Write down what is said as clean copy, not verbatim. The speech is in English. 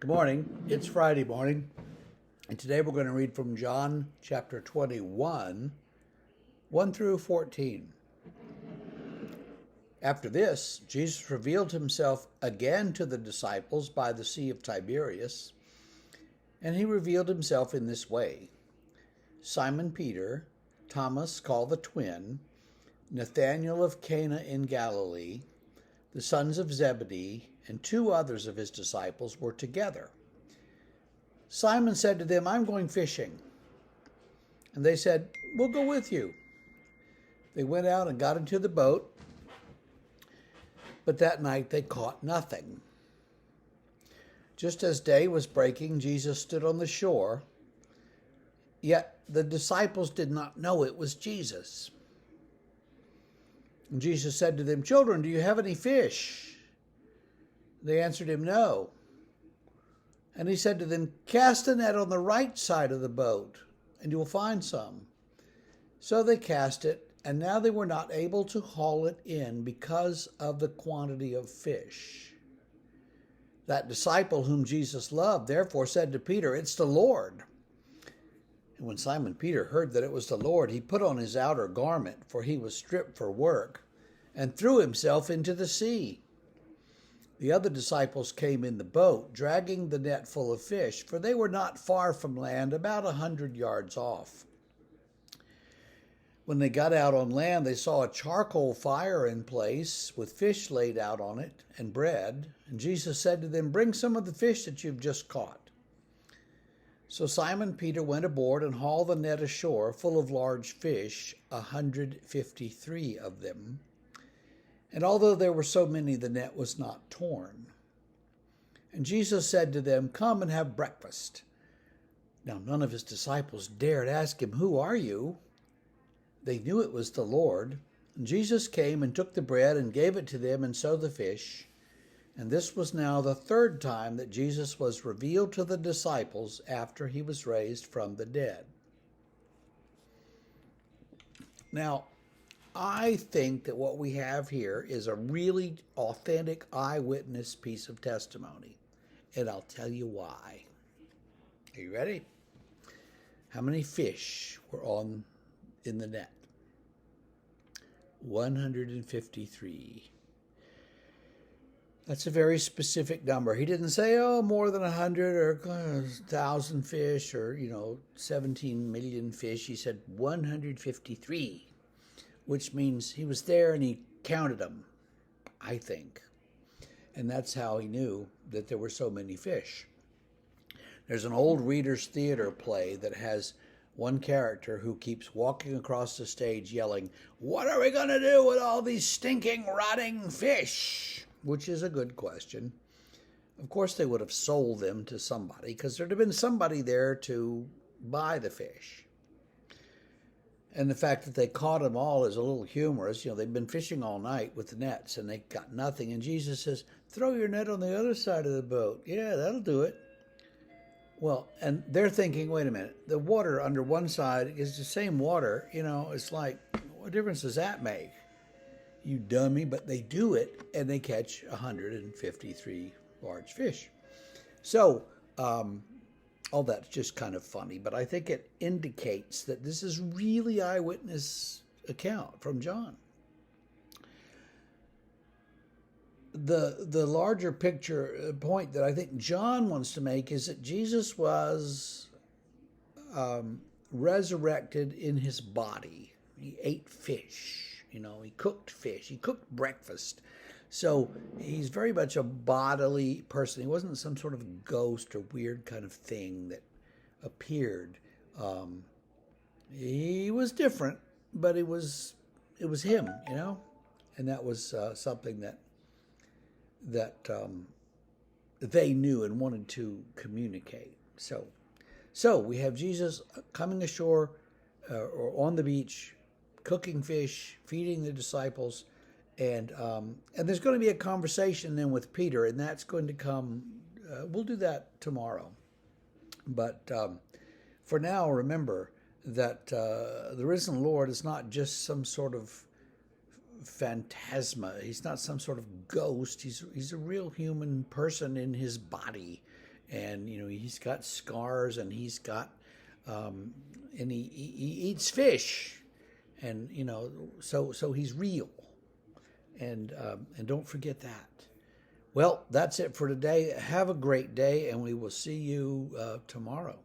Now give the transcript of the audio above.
Good morning. It's Friday morning, and today we're going to read from John chapter 21, 1 through 14. After this, Jesus revealed himself again to the disciples by the Sea of Tiberias, and he revealed himself in this way. Simon Peter, Thomas called the twin, Nathanael of Cana in Galilee, the sons of Zebedee, and two others of his disciples were together. Simon said to them, "I'm going fishing." And they said, "We'll go with you." They went out and got into the boat, but that night they caught nothing. Just as day was breaking, Jesus stood on the shore, yet the disciples did not know it was Jesus. And Jesus said to them, "Children, do you have any fish?" They answered him, "No." And he said to them, "Cast a net on the right side of the boat, and you will find some." So they cast it, and now they were not able to haul it in because of the quantity of fish. That disciple whom Jesus loved therefore said to Peter, "It's the Lord." And when Simon Peter heard that it was the Lord, he put on his outer garment, for he was stripped for work, and threw himself into the sea. The other disciples came in the boat, dragging the net full of fish, for they were not far from land, about 100 yards off. When they got out on land, they saw a charcoal fire in place, with fish laid out on it, and bread. And Jesus said to them, "Bring some of the fish that you've just caught." So Simon Peter went aboard and hauled the net ashore, full of large fish, 153 of them. And although there were so many, the net was not torn. And Jesus said to them, "Come and have breakfast." Now none of his disciples dared ask him, "Who are you?" They knew it was the Lord. And Jesus came and took the bread and gave it to them, and so the fish. And this was now the third time that Jesus was revealed to the disciples after he was raised from the dead. Now, I think that what we have here is a really authentic eyewitness piece of testimony, and I'll tell you why. Are you ready? How many fish were in the net? 153. That's a very specific number. He didn't say, more than 100 or 1,000 fish or, 17 million fish. He said 153. Which means he was there and he counted them, I think. And that's how he knew that there were so many fish. There's an old Reader's Theater play that has one character who keeps walking across the stage yelling, "What are we going to do with all these stinking, rotting fish?" Which is a good question. Of course, they would have sold them to somebody because there'd have been somebody there to buy the fish. And the fact that they caught them all is a little humorous. They've been fishing all night with the nets and they got nothing. And Jesus says, "Throw your net on the other side of the boat." "Yeah, that'll do it." Well, and they're thinking, wait a minute, the water under one side is the same water. It's like, what difference does that make? You dummy. But they do it and they catch 153 large fish. So, all that's just kind of funny, but I think it indicates that this is really eyewitness account from John. The larger picture point that I think John wants to make is that Jesus was resurrected in his body. He ate fish, he cooked fish, he cooked breakfast. So he's very much a bodily person. He wasn't some sort of ghost or weird kind of thing that appeared. He was different, but it was him, and that was something that they knew and wanted to communicate. So we have Jesus coming ashore or on the beach, cooking fish, feeding the disciples. And there's going to be a conversation then with Peter, and that's going to come. We'll do that tomorrow. But for now, remember that the risen Lord is not just some sort of phantasma. He's not some sort of ghost. He's a real human person in his body, and he's got scars, and he's got and he eats fish, and so he's real, and don't forget that. Well, that's it for today. Have a great day, and we will see you tomorrow.